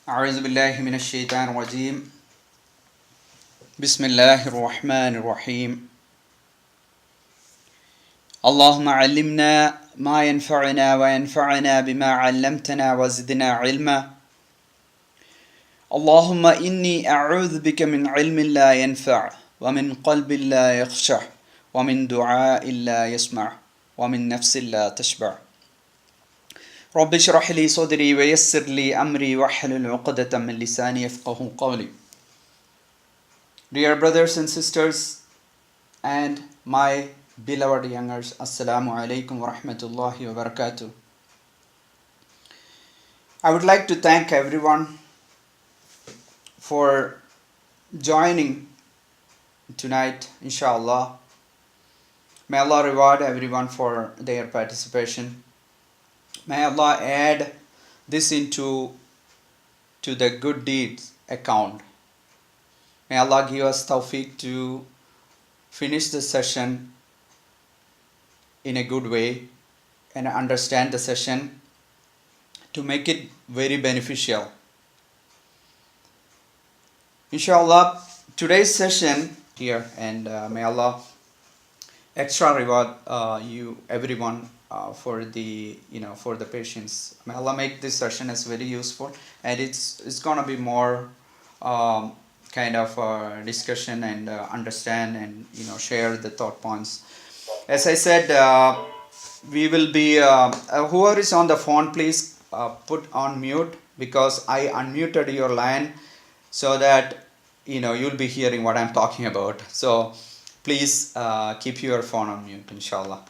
أعوذ بالله من الشيطان الرجيم بسم الله الرحمن الرحيم اللهم علمنا ما ينفعنا وينفعنا بما علمتنا وزدنا علما اللهم إني أعوذ بك من علم لا ينفع ومن قلب لا يخشع ومن دعاء لا يسمع ومن نفس لا تشبع رب اشرح لي صدري ويسر لي أمري واحلل عقدة من لساني يفقهوا قولي. Dear brothers and sisters and my beloved youngers, Assalamu alaikum wa rahmatullahi wa barakatuh. I would like to thank everyone for joining tonight, inshallah. May Allah reward everyone for their participation. May Allah add this into the good deeds account. May Allah give us tawfiq to finish the session in a good way and understand the session to make it very beneficial. Inshallah, today's session here, and may Allah extra reward you everyone for the patience. May Allah make this session as very useful, and it's gonna be more kind of discussion and understand and share the thought points. As I said, we will be whoever is on the phone, please put on mute, because I unmuted your line so that you'll be hearing what I'm talking about. So please keep your phone on mute, inshallah.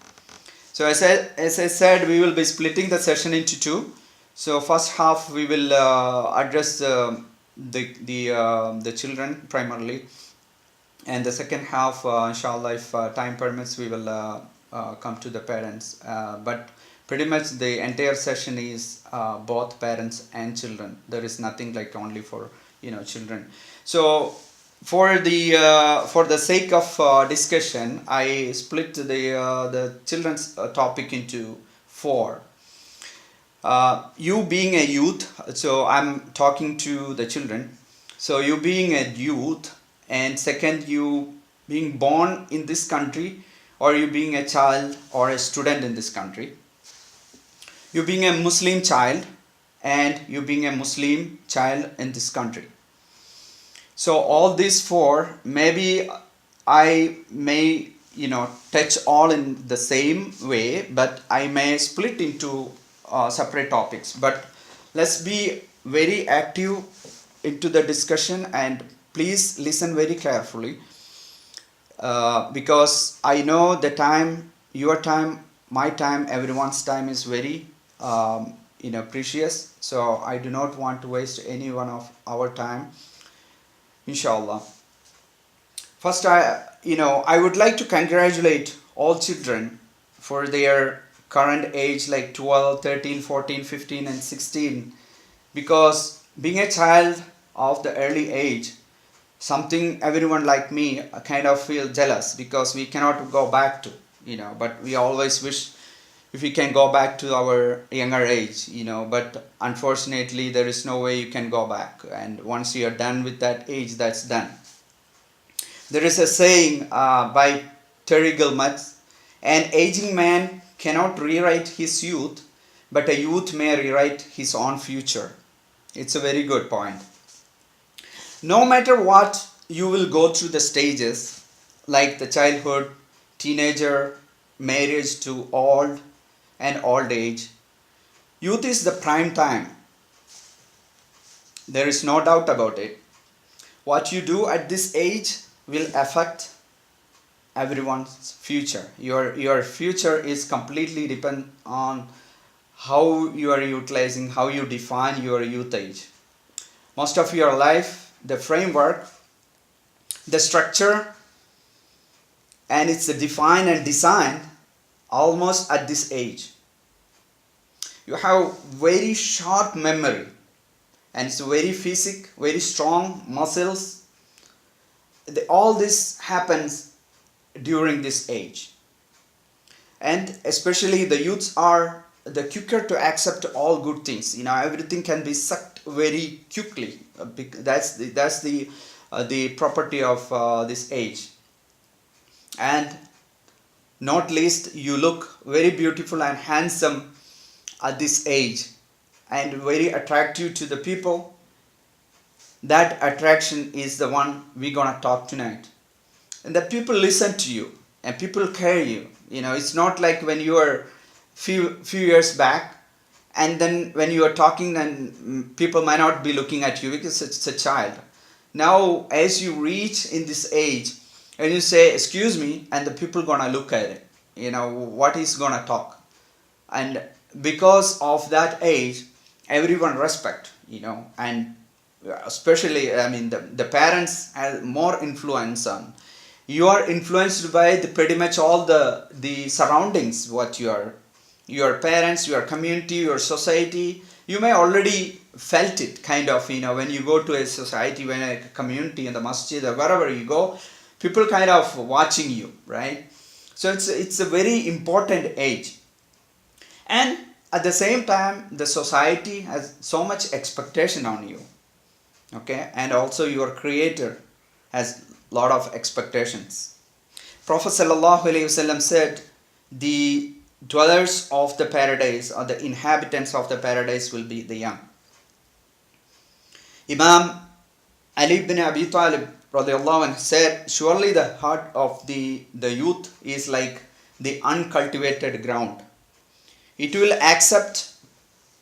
So as I said, we will be splitting the session into two. So first half we will address the children primarily, and the second half, inshallah, if time permits, we will come to the parents. But pretty much the entire session is both parents and children. There is nothing like only for children. So for the sake of discussion, I split the children's topic into four. You being a youth, so I'm talking to the children. So you being a youth, and second, you being born in this country, or you being a child or a student in this country. You being a Muslim child, and you being a Muslim child in this country. So all these four, maybe I may touch all in the same way, but I may split into separate topics. But let's be very active into the discussion, and please listen very carefully, because I know the time, your time, my time, everyone's time is very precious. So I do not want to waste any one of our time, inshallah. First, I would like to congratulate all children for their current age, like 12, 13, 14, 15 and 16, because being a child of the early age, something everyone like me kind of feel jealous, because we cannot go back to, but we always wish if we can go back to our younger age, but unfortunately there is no way you can go back, and once you are done with that age, that's done. There is a saying by Terry Gilmut: an aging man cannot rewrite his youth, but a youth may rewrite his own future. It's a very good point. No matter what, you will go through the stages, like the childhood, teenager, marriage to old and old age. Youth is the prime time. There is no doubt about it. What you do at this age will affect everyone's future. Your future is completely depend on how you are utilizing, how you define your youth age. Most of your life, the framework, the structure, and it's defined and designed almost at this age. You have very sharp memory, and it's very very strong muscles. All this happens during this age, and especially the youths are the quicker to accept all good things. Everything can be sucked very quickly. That's the property of this age. And not least, you look very beautiful and handsome at this age, and very attractive to the people. That attraction is the one we're gonna talk tonight. And that people listen to you and people care you. It's not like when you were few years back, and then when you are talking, then people might not be looking at you because it's a child. Now, as you reach in this age, and you say, "Excuse me," and the people gonna look at it. What is gonna talk, and because of that age, everyone respect. And especially, I mean, the parents have more influence on. You are influenced by pretty much all the surroundings, what your parents, your community, your society. You may already felt it, kind of, when you go to a society, when a community, in the masjid or wherever you go, people kind of watching you, right? So it's a very important age. And at the same time, the society has so much expectation on you, okay? And also your creator has lot of expectations. Prophet sallallahu alaihi wasallam said, the dwellers of the paradise, or the inhabitants of the paradise, will be the young. Imam Ali ibn Abi Talib radiallahu anh said, surely the heart of the youth is like the uncultivated ground. It will accept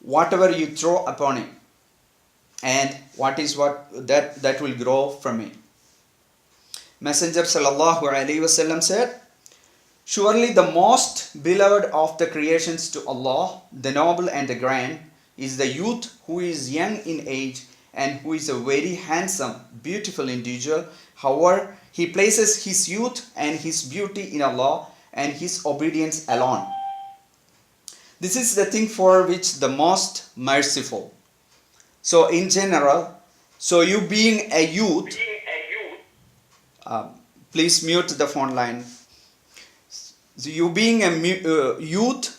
whatever you throw upon it, and what that will grow from it. Messenger sallallahu alaihi wasallam said, surely the most beloved of the creations to Allah, the noble and the grand, is the youth who is young in age and who is a very handsome, beautiful individual. However, he places his youth and his beauty in Allah and his obedience alone. This is the thing for which the most merciful. So in general, so you being a youth, please mute the phone line. So you being a youth,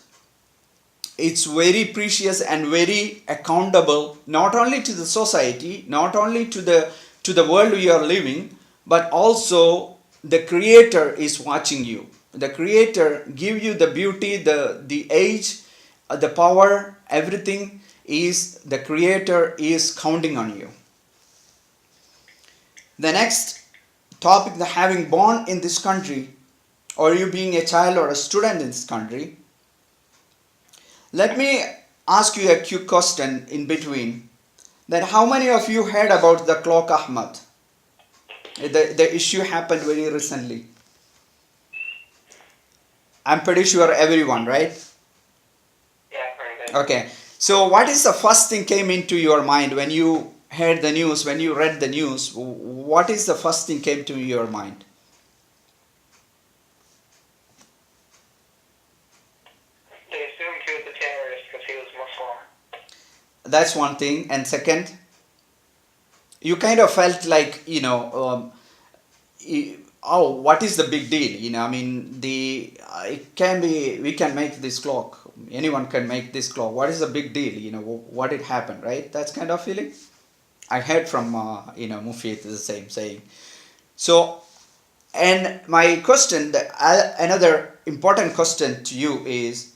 it's very precious and very accountable, not only to the society, not only to the world we are living, but also the creator is watching you. The creator give you the beauty, the age, the power, everything is the creator is counting on you. The next topic, the having born in this country, or you being a child or a student in this country. Let me ask you a quick question in between, that how many of you heard about the clock Ahmad? The issue happened very recently. I'm pretty sure everyone, right? Yeah. Okay. So what is the first thing came into your mind when you heard the news, when you read the news? What is the first thing came to your mind? They assumed he was a terrorist because he was Muslim. That's one thing. And second, you kind of felt like, oh, what is the big deal? I mean, it can be, we can make this clock. Anyone can make this clock. What is the big deal? What it happened, right? That's kind of feeling. I heard from, Mufid, the same saying. So, and my question, another important question to you is,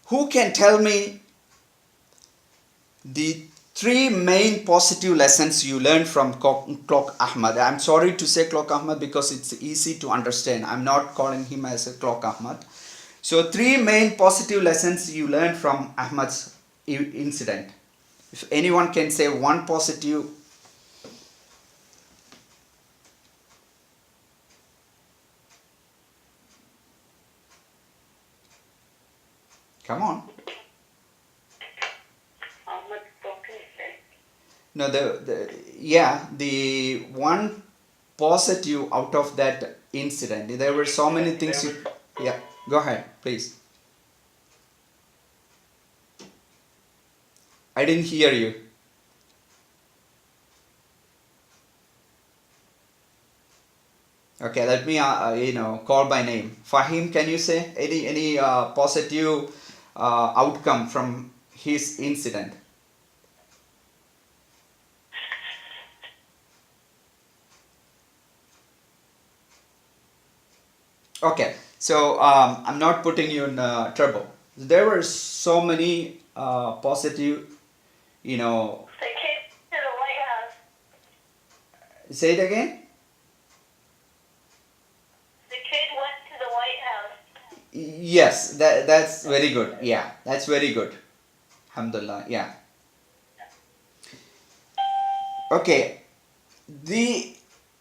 who can tell me the 3 main positive lessons you learned from Clock Ahmad? I'm sorry to say Clock Ahmad because it's easy to understand. I'm not calling him as a Clock Ahmad. So 3 main positive lessons you learned from Ahmad's incident. If anyone can say one positive. Come on. No, the one positive out of that incident. There were so many things. Yeah, go ahead, please. I didn't hear you. Okay, let me call by name. Fahim, can you say any positive outcome from his incident? Okay, so I'm not putting you in trouble. There were so many positive, you know. They came to the White House. Say it again. The kid went to the White House. Yes, that's very good. Yeah, that's very good. Alhamdulillah. Yeah. Okay. The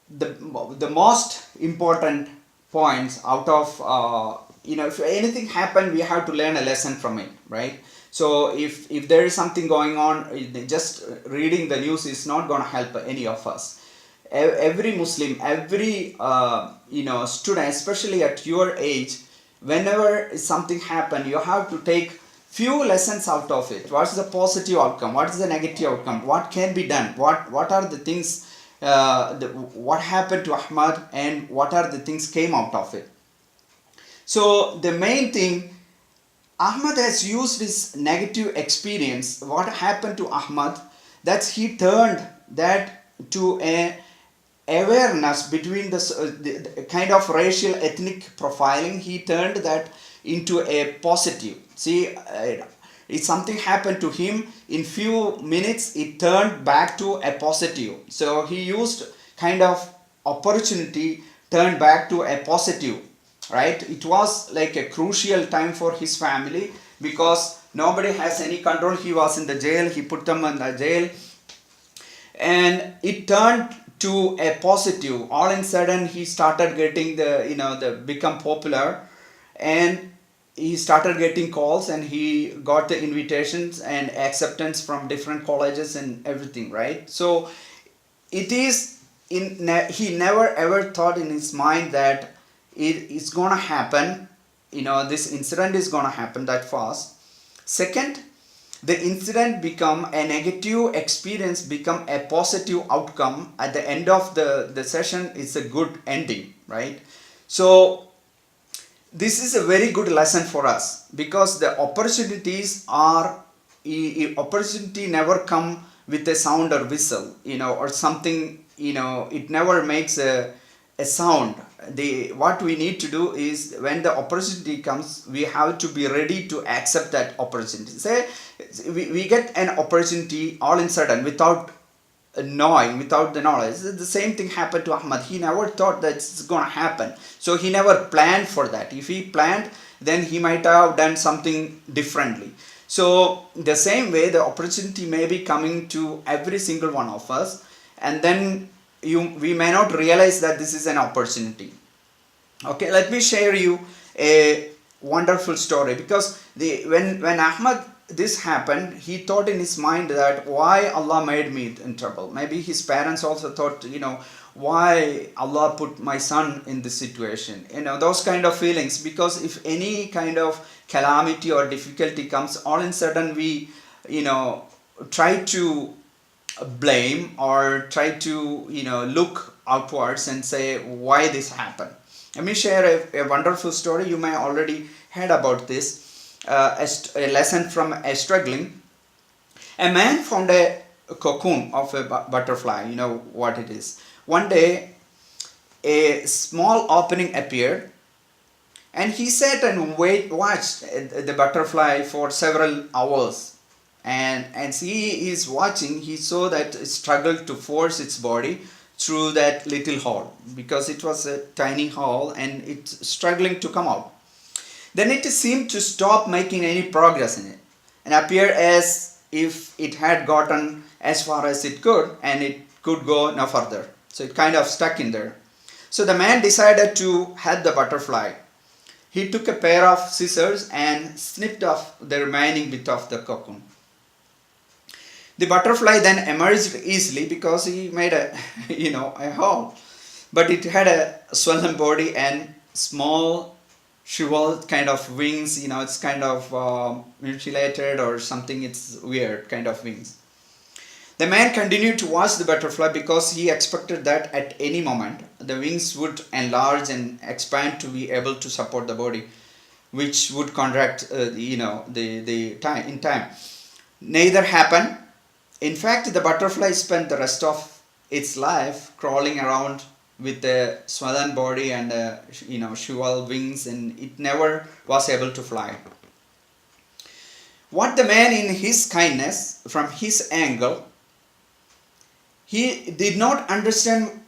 the the most important points out of if anything happened, we have to learn a lesson from it, right? So if there is something going on, just reading the news is not going to help any of us. Every Muslim, every student, especially at your age, whenever something happen, you have to take few lessons out of it. What is the positive outcome? What is the negative outcome? What can be done? What are the things? What happened to Ahmad, and what are the things came out of it? So the main thing, Ahmad has used his negative experience. What happened to Ahmad? That he turned that to a awareness between the kind of racial ethnic profiling. He turned that into a positive. See, if something happened to him, in few minutes it turned back to a positive. So he used kind of opportunity turned back to a positive, right? It was like a crucial time for his family because nobody has any control. He was in the jail, he put them in the jail, and it turned to a positive. All in sudden he started getting the become popular, and he started getting calls, and he got the invitations and acceptance from different colleges and everything, right? So it is he never ever thought in his mind that it's gonna happen, this incident is gonna happen that fast. Second, the incident become a negative experience, become a positive outcome. At the end of the session, it's a good ending, right? So this is a very good lesson for us, because the opportunities are opportunity never come with a sound or whistle, or something, it never makes a sound. What we need to do is, when the opportunity comes, we have to be ready to accept that opportunity. Say we get an opportunity all in sudden, without knowing, without the knowledge. The same thing happened to Ahmad. He never thought that it's gonna happen, so he never planned for that. If he planned, then he might have done something differently. So the same way, the opportunity may be coming to every single one of us, and then we may not realize that this is an opportunity. Okay, let me share you a wonderful story, because when Ahmad this happened, he thought in his mind that why Allah made me in trouble. Maybe his parents also thought, why Allah put my son in this situation, those kind of feelings. Because if any kind of calamity or difficulty comes, all in sudden we try to blame, or try to look outwards and say why this happened. Let me share a wonderful story. You may already heard about this. A lesson from a struggling. A man found a cocoon of a butterfly. You know what it is. One day, a small opening appeared, and he sat and watched the butterfly for several hours. And as he is watching, he saw that it struggled to force its body through that little hole, because it was a tiny hole and it's struggling to come out. Then it seemed to stop making any progress in it, and appeared as if it had gotten as far as it could, and it could go no further. So it kind of stuck in there. So the man decided to help the butterfly. He took a pair of scissors and snipped off the remaining bit of the cocoon. The butterfly then emerged easily, because he made a hole, but it had a swollen body and small shriveled kind of wings. It's kind of mutilated or something. It's weird kind of wings. The man continued to watch the butterfly, because he expected that at any moment the wings would enlarge and expand to be able to support the body. which would contract the time in time. Neither happened. In fact, the butterfly spent the rest of its life crawling around with a swollen body and shriveled wings, and it never was able to fly. What the man, in his kindness, from his angle, he did not understand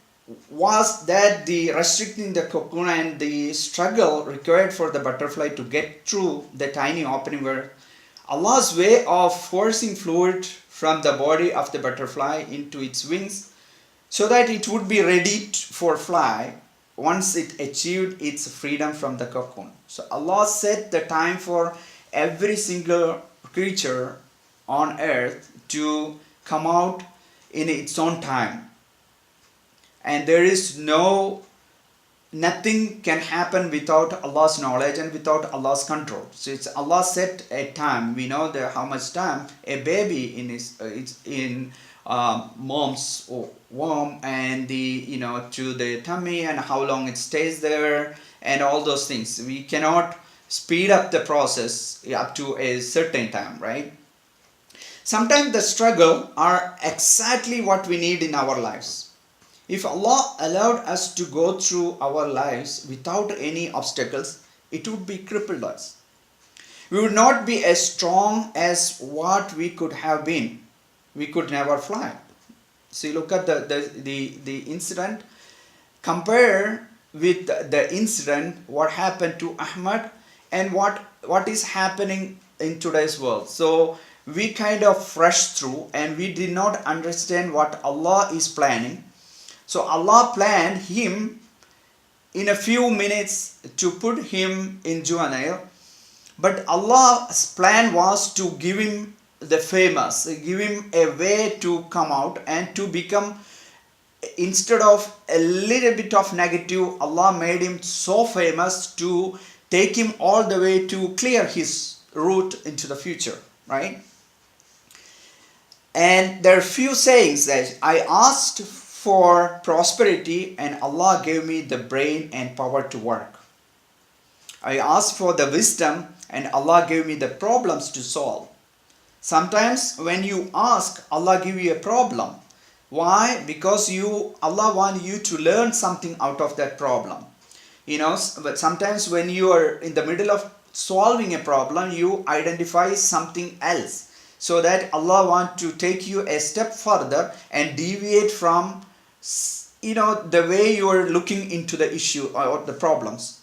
was that the restricting the cocoon and the struggle required for the butterfly to get through the tiny opening were Allah's way of forcing fluid from the body of the butterfly into its wings so that it would be ready for fly once it achieved its freedom from the cocoon. So Allah set the time for every single creature on earth to come out in its own time, and there is nothing can happen without Allah's knowledge and without Allah's control. So it's Allah set a time. We know how much time a baby in his it's in mom's womb and to the tummy, and how long it stays there, and all those things. We cannot speed up the process up to a certain time, right? Sometimes the struggle are exactly what we need in our lives. If Allah allowed us to go through our lives without any obstacles, it would be crippled us. We would not be as strong as what we could have been. We could never fly. See, look at the incident. Compare with the incident what happened to Ahmad and what is happening in today's world. So we kind of rushed through and we did not understand what Allah is planning. So Allah planned him in a few minutes to put him in juvenile, but Allah's plan was to give him the famous, give him a way to come out and to become, instead of a little bit of negative, Allah made him so famous to take him all the way to clear his route into the future, right? And there are few sayings that I asked for prosperity and Allah gave me the brain and power to work. I asked for the wisdom and Allah gave me the problems to solve. Sometimes when you ask, Allah give you a problem. Why? Because Allah want you to learn something out of that problem. But sometimes when you are in the middle of solving a problem, you identify something else, so that Allah want to take you a step further and deviate from the way you are looking into the issue or the problems.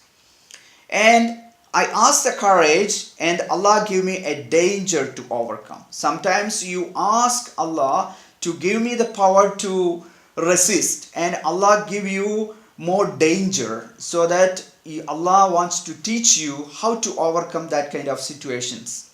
And I asked the courage and Allah give me a danger to overcome. Sometimes you ask Allah to give me the power to resist, and Allah give you more danger, so that Allah wants to teach you how to overcome that kind of situations.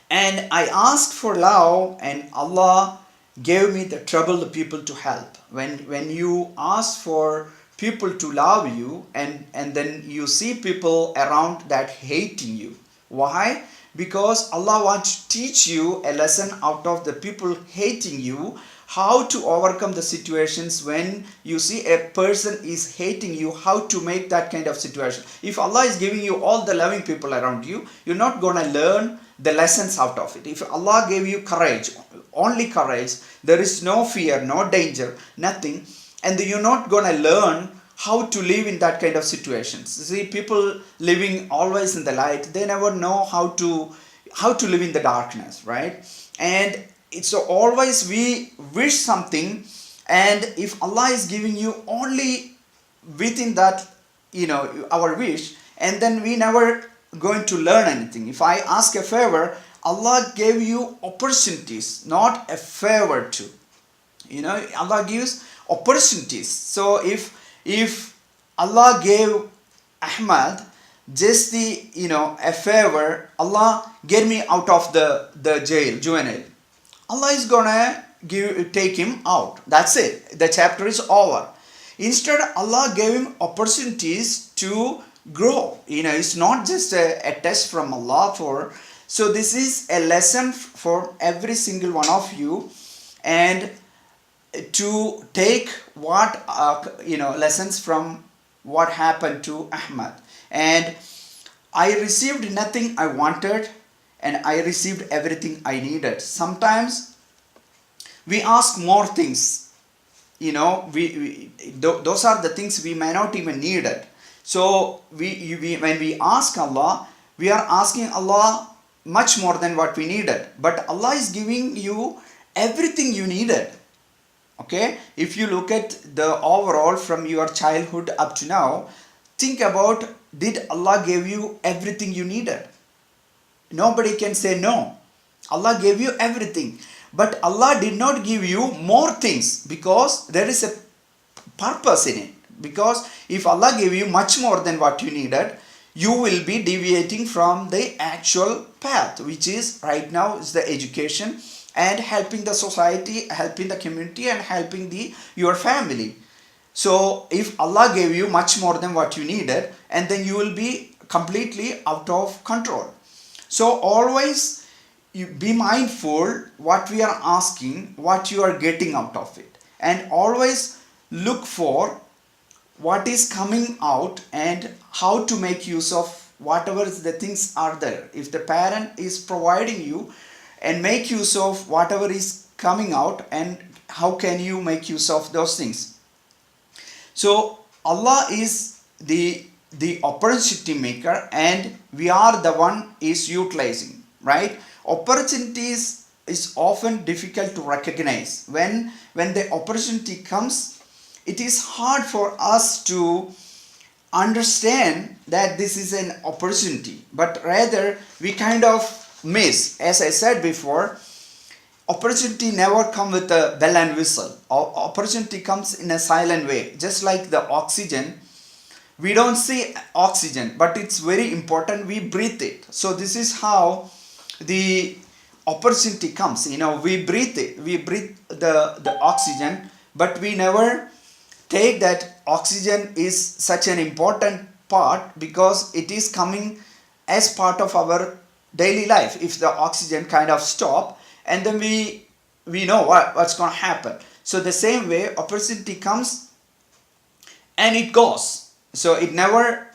And I asked for love and Allah gave me the troubled people to help. When you ask for people to love you and then you see people around that hating you. Why? Because Allah wants to teach you a lesson out of the people hating you, how to overcome the situations when you see a person is hating you, how to make that kind of situation. If Allah is giving you all the loving people around you, you're not going to learn the lessons out of it. If Allah gave you courage, only courage, there is no fear, no danger, nothing, and you're not going to learn how to live in that kind of situations. See, people living always in the light, they never know how to live in the darkness, right? And it's always we wish something, and if Allah is giving you only within that, our wish, and then we never going to learn anything. If I ask a favor, Allah gave you opportunities, not a favor to. Allah gives opportunities. So if Allah gave Ahmad just a favor, Allah get me out of the jail, juvenile, Allah is gonna take him out. That's it. The chapter is over. Instead, Allah gave him opportunities to grow. It's not just a test from Allah so this is a lesson for every single one of you, and to take what lessons from what happened to Ahmad. And I received nothing I wanted and I received everything I needed. Sometimes we ask more things, those are the things we may not even need it. So when we ask Allah, we are asking Allah much more than what we needed, but Allah is giving you everything you needed. Okay, if you look at the overall from your childhood up to now, think about, did Allah give you everything you needed? Nobody can say no. Allah gave you everything, but Allah did not give you more things because there is a purpose in it. Because if Allah gave you much more than what you needed, you will be deviating from the actual path, which is right now is the education and helping the society, helping the community, and helping your family. So if Allah gave you much more than what you needed, and then you will be completely out of control. So always you be mindful what we are asking, what you are getting out of it, and always look for what is coming out and how to make use of whatever the things are there. If the parent is providing you, and make use of whatever is coming out, and how can you make use of those things. So Allah is the opportunity maker, and we are the one is utilizing, right? Opportunities is often difficult to recognize. When the opportunity comes, it is hard for us to understand that this is an opportunity, but rather we kind of miss. As I said before, opportunity never comes with a bell and whistle. Opportunity comes in a silent way, just like the oxygen. We don't see oxygen, but it's very important, we breathe it. So this is how the opportunity comes. We breathe it, we breathe the oxygen, but we never take that oxygen is such an important part, because it is coming as part of our daily life. If the oxygen kind of stop, and then we know what's going to happen. So the same way, opportunity comes and it goes. So it never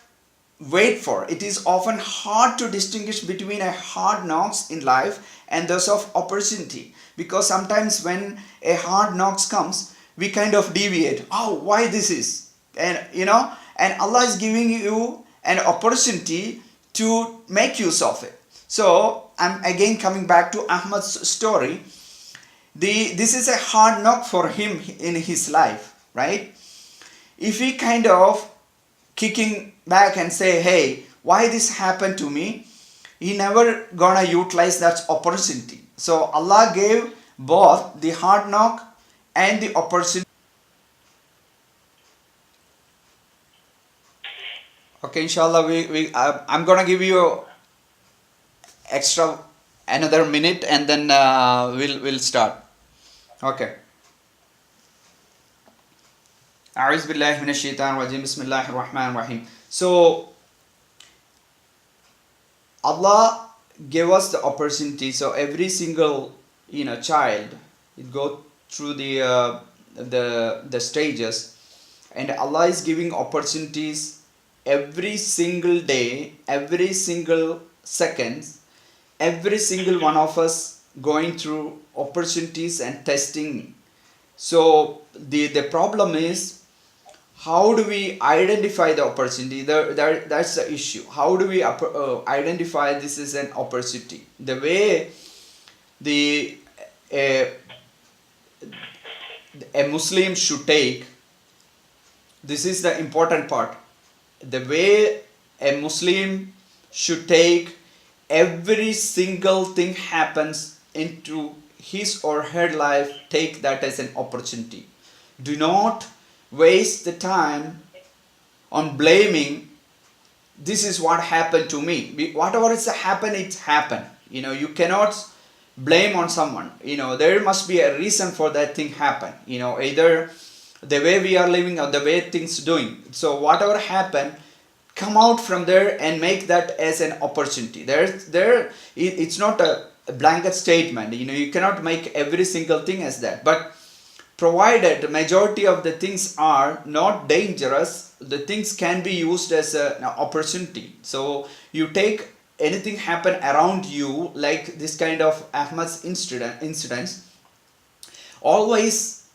wait for. It is often hard to distinguish between a hard knocks in life and those of opportunity, because sometimes when a hard knocks comes, we kind of deviate. Oh, why this is? And and Allah is giving you an opportunity to make use of it. So I'm again coming back to Ahmad's story. This is a hard knock for him in his life, right? If he kind of kicking back and say, hey, why this happened to me, he never gonna utilize that opportunity. So Allah gave both the hard knock and the opportunity. Okay, inshallah, I'm gonna give you extra another minute, and then we'll start. Okay. A'udhu billahi minash shaitanir rajim. Bismillahir rahmanir rahim. So Allah gave us the opportunity. So every single child, it go through the stages, and Allah is giving opportunities every single day, every single seconds. Every single one of us going through opportunities and testing. So the problem is, how do we identify the opportunity? That's the issue. How do we identify this is an opportunity? The way a Muslim should take, this is the important part. The way a Muslim should take every single thing happens into his or her life, take that as an opportunity. Do not waste the time on blaming, this is what happened to me. Whatever is happened, it's happened. You cannot blame on someone. There must be a reason for that thing happen. Either the way we are living or the way things doing. So whatever happened, come out from there and make that as an opportunity. It's not a blanket statement. You cannot make every single thing as that, but provided majority of the things are not dangerous, the things can be used as an opportunity. So you take anything happen around you, like this kind of Ahmad's incidents, always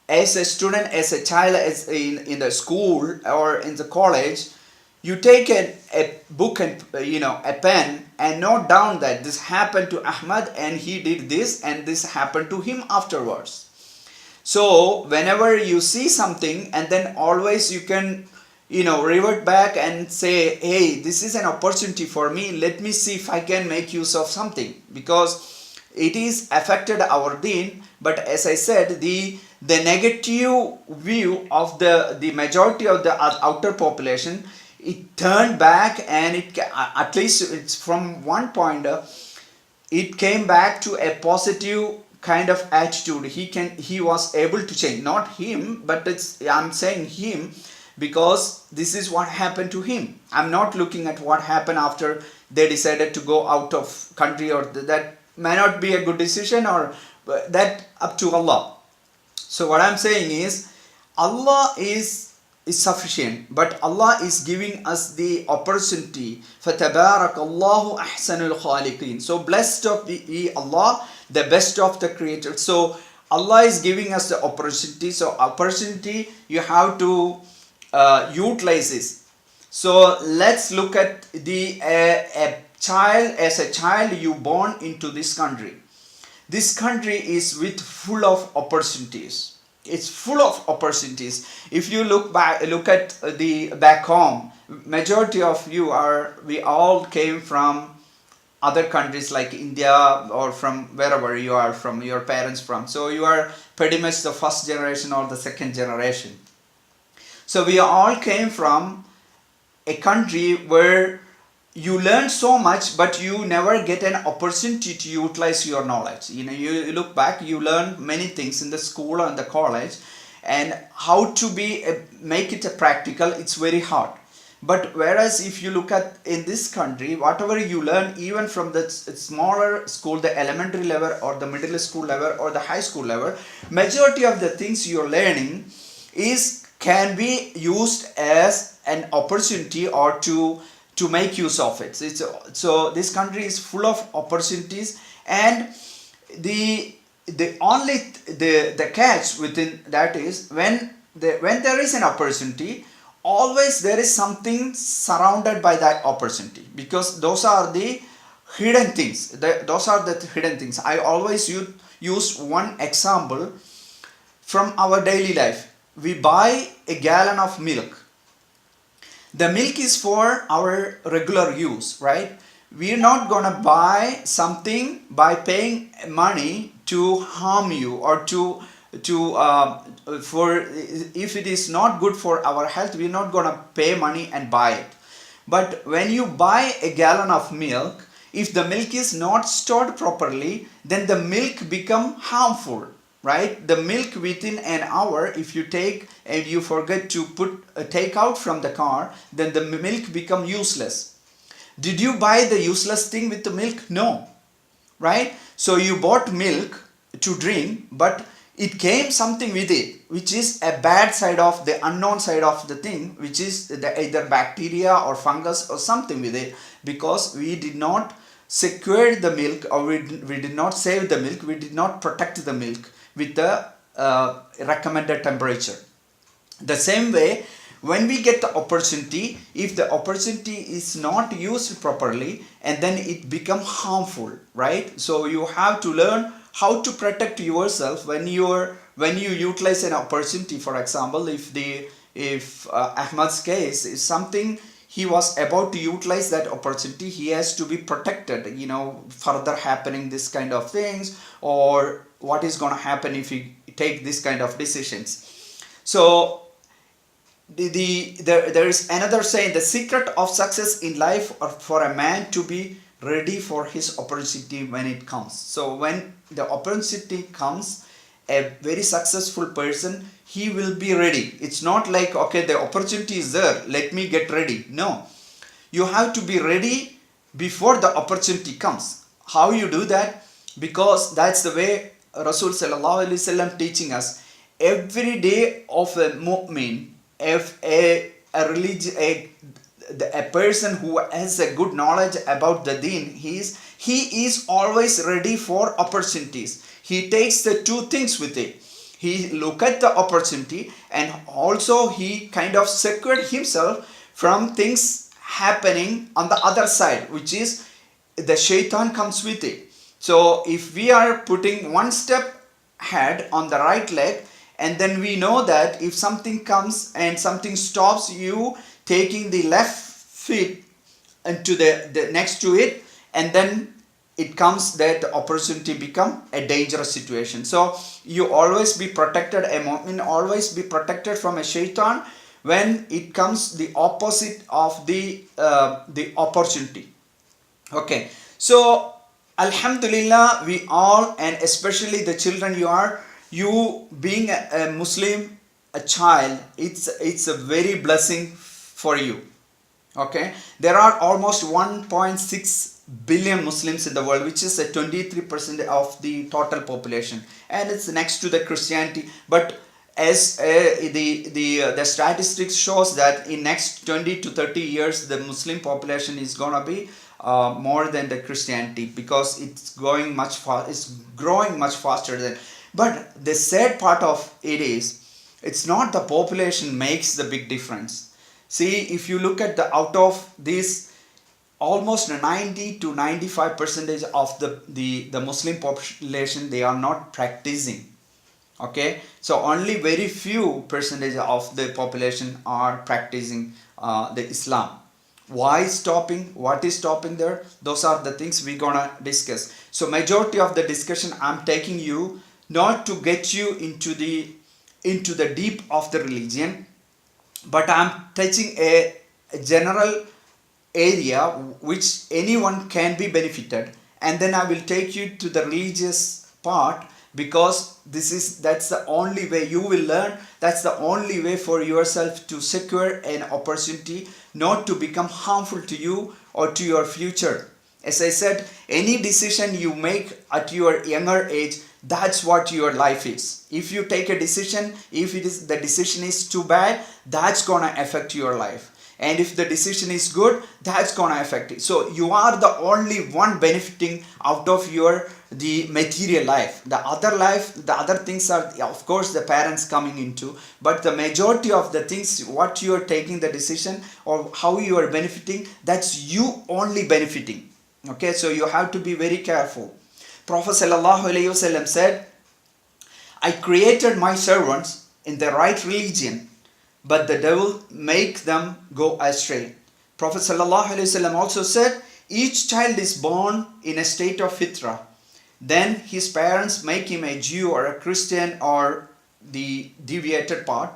as a student, as a child, as in the school or in the college, you take a book and a pen and note down that this happened to Ahmad and he did this and this happened to him afterwards. So whenever you see something, and then always you can revert back and say, hey, this is an opportunity for me, let me see if I can make use of something, because it is affected our deen. But as I said, the negative view of the majority of the outer population, it turned back, and it at least it's from one point it came back to a positive kind of attitude. He was able to change, not him, but I'm saying him because this is what happened to him. I'm not looking at what happened after they decided to go out of country, or that may not be a good decision, or that up to Allah. So what I'm saying is, Allah is sufficient, but Allah is giving us the opportunity. فَتَبَارَكَ اللَّهُ أَحْسَنُ الْخَالِقِينَ. So blessed of Allah, the best of the creators. So Allah is giving us the opportunity. So opportunity, you have to utilize this. So let's look at the a child. As a child, you born into this country. This country is full of opportunities. It's full of opportunities. If you look at the back home, majority of we all came from other countries like India, or from wherever you are from, your parents from. So you are pretty much the first generation or the second generation. So we all came from a country where you learn so much, but you never get an opportunity to utilize your knowledge. You look back, you learn many things in the school and the college, and how to make it a practical, it's very hard. But whereas if you look at in this country, whatever you learn, even from the smaller school, the elementary level or the middle school level or the high school level, majority of the things you're learning can be used as an opportunity, or to make use of it. So this country is full of opportunities, and the catch within that is, when there is an opportunity, always there is something surrounded by that opportunity, because those are the hidden things. I always use one example from our daily life. We buy a gallon of milk. The milk is for our regular use, right? We're not gonna buy something by paying money to harm you, or for if it is not good for our health, we're not gonna pay money and buy it. But when you buy a gallon of milk, if the milk is not stored properly, then the milk become harmful, right? The milk within an hour, if you take and you forget to take out from the car, then the milk become useless. Did you buy the useless thing with the milk? No, right? So you bought milk to drink, but it came something with it, which is a bad side of the unknown side of the thing, which is either bacteria or fungus or something with it, because we did not secure the milk, or we did not save the milk, we did not protect the milk with the recommended temperature. The same way, when we get the opportunity, if the opportunity is not used properly, and then it become harmful, right? So you have to learn how to protect yourself when you utilize an opportunity. For example, if Ahmad's case is something, he was about to utilize that opportunity, he has to be protected, further happening this kind of things, or what is going to happen if he take this kind of decisions. So there is another saying, the secret of success in life are for a man to be ready for his opportunity when it comes. So when the opportunity comes, a very successful person, he will be ready. It's not like, okay, the opportunity is there, let me get ready. No, you have to be ready before the opportunity comes. How you do that? Because that's the way Rasul sallallahu alaihi wasallam teaching us. every day of a mu'min, if a religion, a person who has a good knowledge about the deen, he is always ready for opportunities. He takes the two things with it. He look at the opportunity, and also he kind of secured himself from things happening on the other side, which is the shaitan comes with it. So if we are putting one step ahead on the right leg, and then we know that if something comes and something stops you taking the left feet into the next to it, and then it comes that the opportunity become a dangerous situation. So you always be protected, a mu'min always be protected from a shaitan when it comes the opposite of the opportunity. Okay, so alhamdulillah, we all, and especially the children, you being a Muslim, a child, it's a very blessing for you. Okay, there are almost 1.6 billion Muslims in the world, which is a 23% of the total population, and it's next to the Christianity. But as the statistics shows that in next 20 to 30 years, the Muslim population is gonna be more than the Christianity, because it's going much it's growing much faster than. But the sad part of it is, it's not the population makes the big difference. See, if you look at the out of this, almost 90 to 95 percentage of the Muslim population, they are not practicing. Okay, so only very few percentage of the population are practicing the Islam. Why stopping? What is stopping there? Those are the things we're gonna discuss. So majority of the discussion, I'm taking you not to get you into the deep of the religion, but I'm touching a general area which anyone can be benefited, and then I will take you to the religious part, because that's the only way you will learn. That's the only way for yourself to secure an opportunity not to become harmful to you or to your future. As I said, any decision you make at your younger age, that's what your life is. If you take a decision, if the decision is too bad, that's gonna affect your life. And if the decision is good, that's gonna affect it. So you are the only one benefiting out of the material life. The other things are, of course, the parents coming into, but the majority of the things, what you are taking the decision or how you are benefiting, that's you only benefiting. Okay, so you have to be very careful. Prophet ﷺ said, I created my servants in the right religion, but the devil make them go astray. Prophet ﷺ also said, each child is born in a state of fitra. Then his parents make him a Jew or a Christian or the deviated part.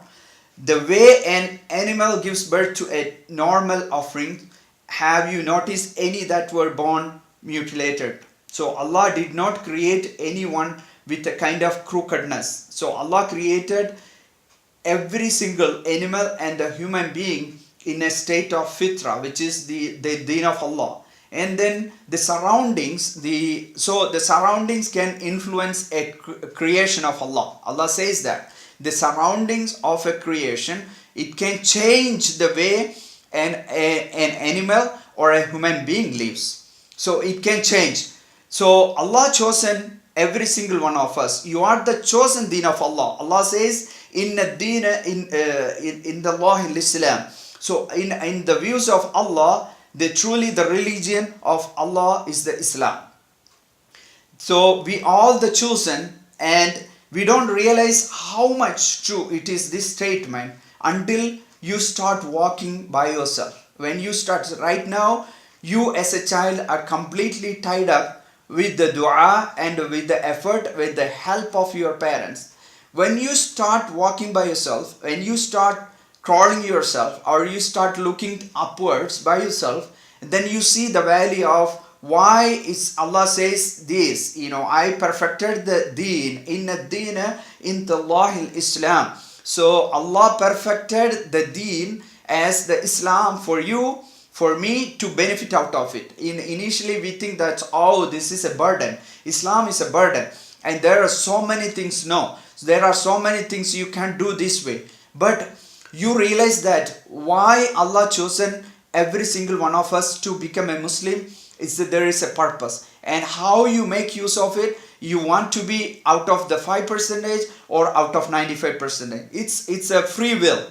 The way an animal gives birth to a normal offering, have you noticed any that were born mutilated? So Allah did not create anyone with a kind of crookedness. So Allah created every single animal and a human being in a state of fitra, which is the deen of Allah. And then the surroundings, the surroundings can influence a creation of Allah. Allah says that the surroundings of a creation, it can change the way an animal or a human being lives. So it can change. So Allah chosen every single one of us. You are the chosen deen of Allah. Allah says, Inna deena in the law in Islam. So in the views of Allah, the religion of Allah is the Islam. So we all the chosen, and we don't realize how much true it is, this statement, until you start walking by yourself. When you start right now, you as a child are completely tied up with the dua and with the effort, with the help of your parents. When you start walking by yourself, when you start crawling yourself, or you start looking upwards by yourself, then you see the value of why is Allah says this. I perfected the deen, inna deena in the law Islam. So Allah perfected the deen as the Islam for you, for me to benefit out of it. Initially we think that, this is a burden. Islam is a burden. And there are so many things. No. there are so many things you can do this way. But you realize that why Allah chosen every single one of us to become a Muslim is that there is a purpose, and how you make use of it. You want to be out of the 5% or out of 95%. It's a free will.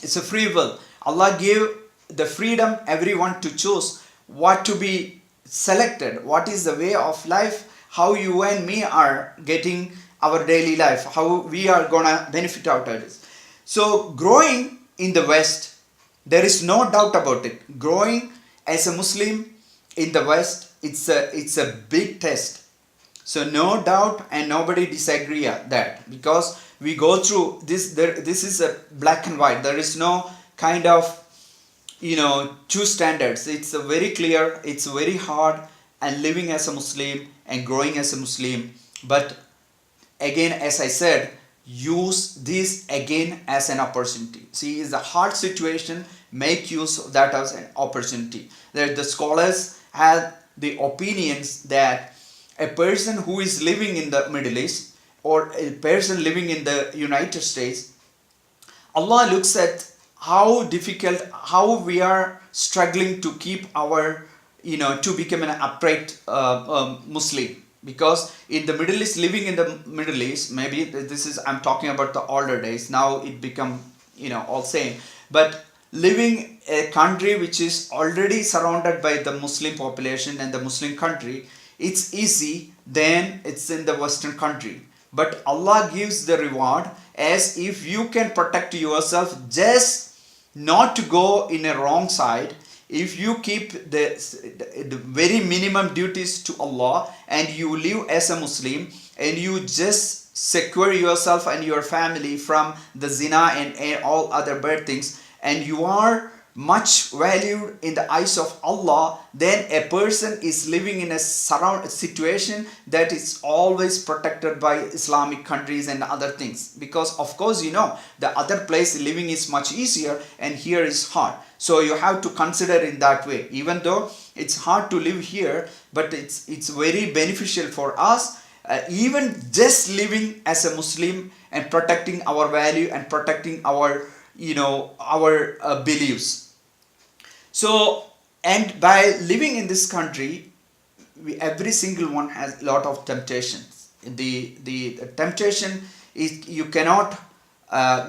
It's a free will. Allah gave the freedom everyone to choose what to be selected, what is the way of life, how you and me are getting our daily life, how we are gonna benefit out of this. So growing in the West, there is no doubt about it. Growing as a Muslim in the West, it's a big test. So no doubt, and nobody disagree that, because we go through this. This is a black and white. There is no kind of two standards. It's a very clear. It's very hard, and living as a Muslim and growing as a Muslim. But again, as I said, use this again as an opportunity. See, it's a hard situation. Make use of that as an opportunity. That the scholars have the opinions that a person who is living in the Middle East or a person living in the United States, Allah looks at how difficult, how we are struggling to keep our, to become an upright Muslim. Because in the Middle East, living in the Middle East, maybe this is, I'm talking about the older days. Now it become, all same. But living a country which is already surrounded by the Muslim population and the Muslim country, it's easy than it's in the Western country. But Allah gives the reward as if you can protect yourself, just not to go in a wrong side. If you keep the very minimum duties to Allah and you live as a Muslim and you just secure yourself and your family from the zina and all other bad things, and you are much valued in the eyes of Allah, then a person is living in a situation that is always protected by Islamic countries and other things. Because of course, the other place living is much easier and here is hard. So you have to consider in that way. Even though it's hard to live here, but it's very beneficial for us. Even just living as a Muslim and protecting our value and protecting our beliefs. So, and by living in this country, every single one has a lot of temptations. The temptation is you cannot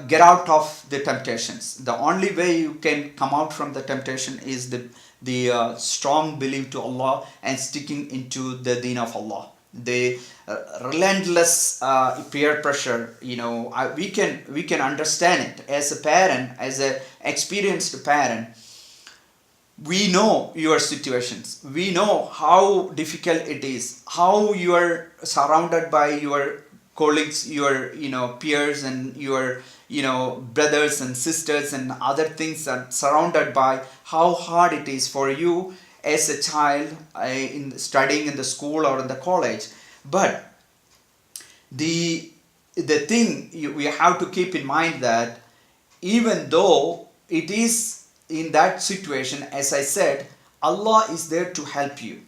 get out of the temptations. The only way you can come out from the temptation is the strong belief to Allah and sticking into the deen of Allah. The relentless peer pressure, we can understand it as a parent, as an experienced parent. We know your situations. We know how difficult it is, how you are surrounded by your colleagues, your peers, and your brothers and sisters and other things are surrounded by, how hard it is for you as a child in studying in the school or in the college. But the thing we have to keep in mind that even though it is in that situation, as I said, Allah is there to help you.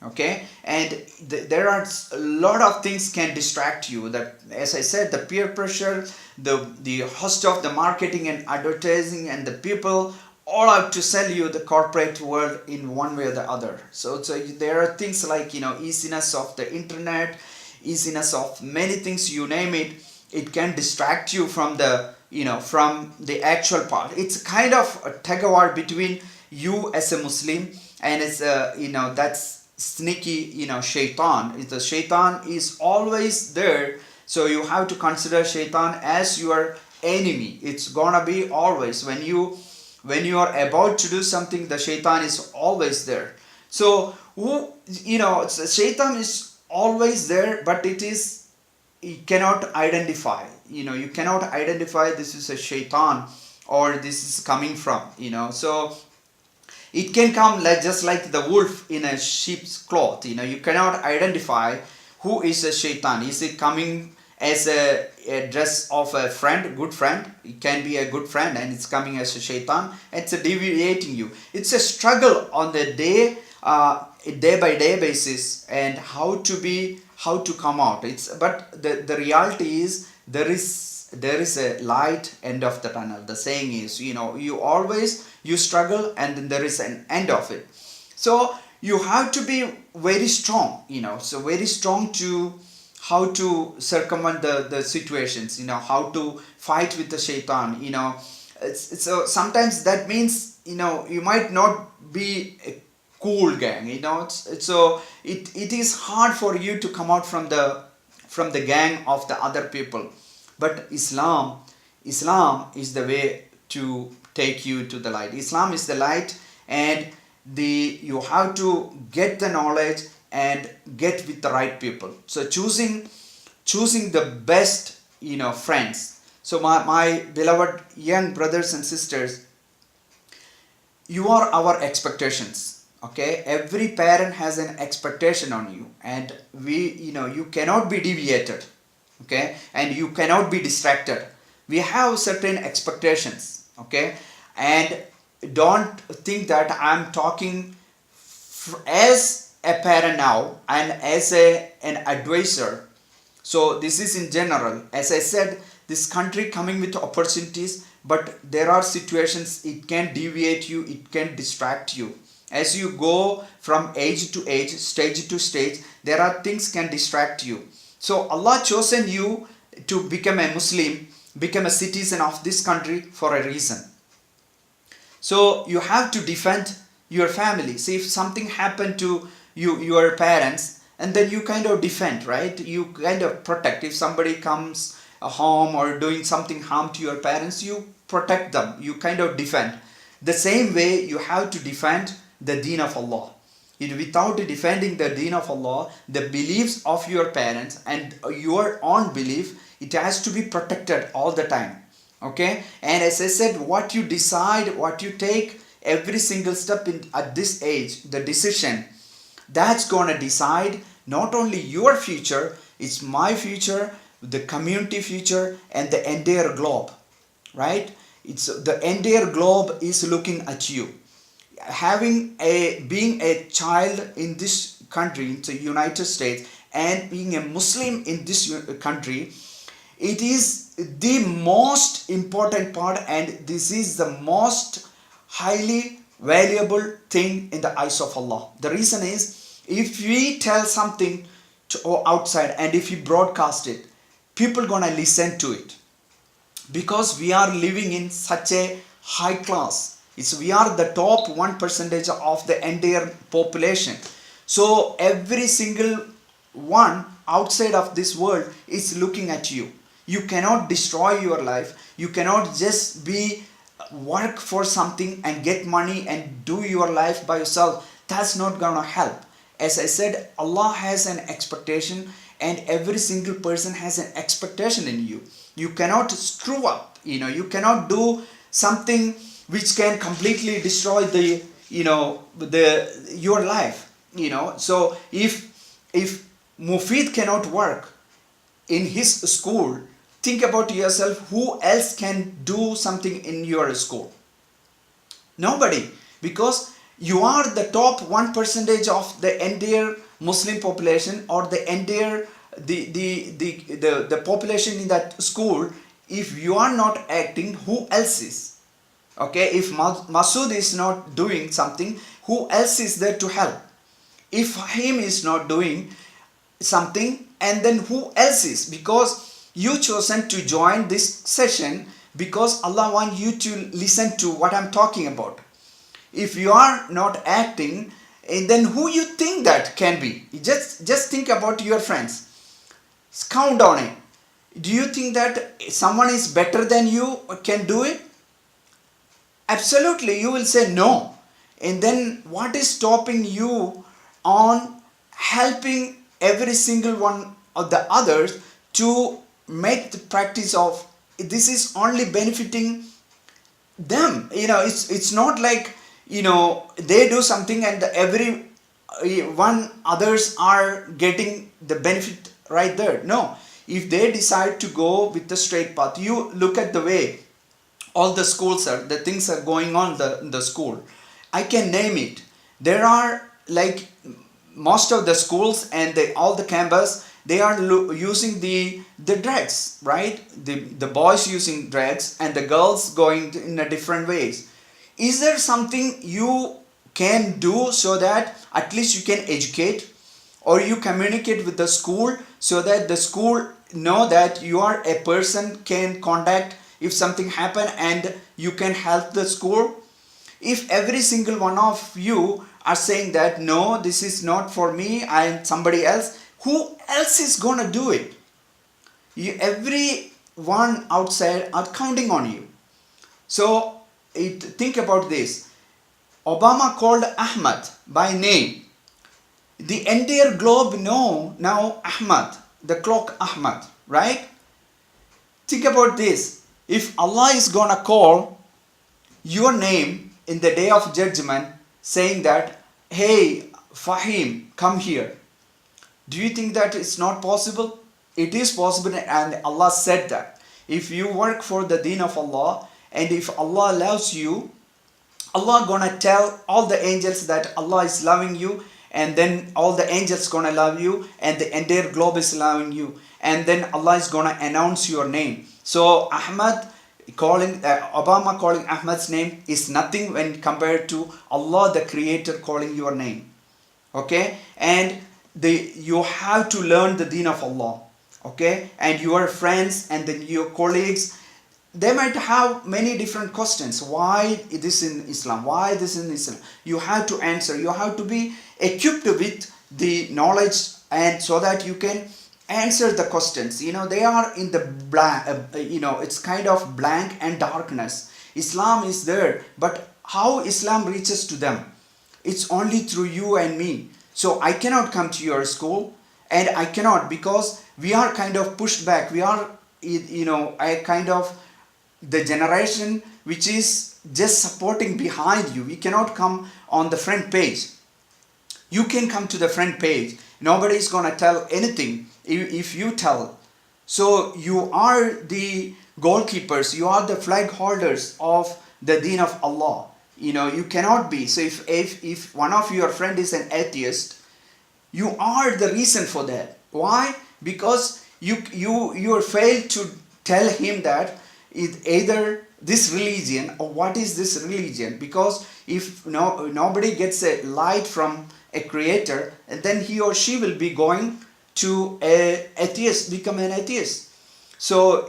Okay, and there are a lot of things can distract you. That, as I said, the peer pressure, the host of the marketing and advertising, and the people all out to sell you the corporate world in one way or the other. So there are things like easiness of the internet, easiness of many things, you name it. It can distract you from the from the actual part. It's kind of a tug of war between you as a Muslim and it's that's sneaky shaitan. The shaitan is always there, so you have to consider shaitan as your enemy. It's gonna be always when you are about to do something, the shaitan is always there. So shaitan is always there, but you cannot identify. You cannot identify this is a shaitan or this is coming from. So it can come just like the wolf in a sheep's cloth. You cannot identify who is a shaitan. Is it coming as a dress of a friend, good friend? It can be a good friend and it's coming as a shaitan. It's a deviating you. It's a struggle on the day by day basis, and how how to come out. But the reality is there is a light end of the tunnel. The saying is, you struggle and then there is an end of it. So you have to be very strong, so very strong to how to circumvent the situations, how to fight with the shaitan. So sometimes that means, you might not be a cool gang, so it is hard for you to come out from the gang of the other people. But Islam is the way to take you to the light. Islam is the light, and you have to get the knowledge and get with the right people. So choosing the best, friends. So my beloved young brothers and sisters, you are our expectations. Okay, every parent has an expectation on you, and you cannot be deviated. Okay, and you cannot be distracted. We have certain expectations. Okay, and don't think that I'm talking as a parent now and as an advisor. So this is in general. As I said, this country coming with opportunities, but there are situations it can deviate you, it can distract you. As you go from age to age, stage to stage, there are things can distract you. So Allah chosen you to become a Muslim, become a citizen of this country for a reason. So you have to defend your family. See, if something happened to your parents, and then you kind of defend, right? You kind of protect. If somebody comes home or doing something harm to your parents, you protect them. You kind of defend. The same way you have to defend the deen of Allah. Without defending the deen of Allah, the beliefs of your parents and your own belief, it has to be protected all the time. Okay, and as I said, what you decide, what you take, every single step at this age, the decision, that's gonna decide not only your future, it's my future, the community future, and the entire globe, right? It's the entire globe is looking at you. Being a child in this country, in the United States, and being a Muslim in this country, it is the most important part, and this is the most highly valuable thing in the eyes of Allah. The reason is, if we tell something to outside and if we broadcast it, people gonna listen to it, because we are living in such a high class. We are the top 1% of the entire population. So every single one outside of this world is looking at you. You cannot destroy your life. You cannot just work for something and get money and do your life by yourself. That's not gonna help. As I said, Allah has an expectation, and every single person has an expectation in you. You cannot screw up. You cannot do something which can completely destroy your life. So if Mufid cannot work in his school, think about yourself, who else can do something in your school? Nobody, because you are the top 1% of the entire Muslim population, or the entire the population in that school. If you are not acting, who else is? Okay, if Masood is not doing something, who else is there to help? If him is not doing something, and then who else is? Because you chosen to join this session because Allah wants you to listen to what I'm talking about. If you are not acting, then who you think that can be? Just think about your friends. Count on it. Do you think that someone is better than you or can do it? Absolutely, you will say no. And then what is stopping you on helping every single one of the others to make the practice of this is only benefiting them? It's not like they do something and every one others are getting the benefit right there. No, if they decide to go with the straight path, you look at the way all the schools the things are going on in the school. I can name it. There are like most of the schools and all the campus, they are using the drugs, right? The boys using drugs and the girls going in a different ways. Is there something you can do so that at least you can educate, or you communicate with the school so that the school know that you are a person can contact if something happen and you can help the school? If every single one of you are saying that no, this is not for me and somebody else, who else is gonna do it? Everyone outside are counting on you. So think about this. Obama called Ahmad by name. The entire globe know now Ahmad, the clock Ahmad, right? Think about this. If Allah is gonna call your name in the day of judgment, saying that, hey, Fahim, come here. Do you think that it's not possible? It is possible, and Allah said that. If you work for the deen of Allah, and if Allah loves you, Allah gonna tell all the angels that Allah is loving you, and then all the angels gonna love you, and the entire globe is loving you, and then Allah is gonna announce your name. So Obama calling Ahmad's name is nothing when compared to Allah the Creator calling your name. Okay, and you have to learn the deen of Allah. Okay, and your friends and then your colleagues, they might have many different questions. Why this in Islam? Why this in Islam? You have to answer. You have to be equipped with the knowledge, and so that you can answer the questions. They are in the blank. It's kind of blank and darkness. Islam is there, but how Islam reaches to them? It's only through you and me. So I cannot come to your school, and I cannot, because we are kind of pushed back. We are, a kind of the generation which is just supporting behind you. We cannot come on the front page. You can come to the front page. Nobody is gonna tell anything if you tell. So you are the goalkeepers. You are the flag holders of the deen of Allah. You cannot be. So if one of your friend is an atheist, you are the reason for that. Why? Because you failed to tell him that it's either this religion or what is this religion. Because if nobody gets a light from a creator, and then he or she will be going to become an atheist. So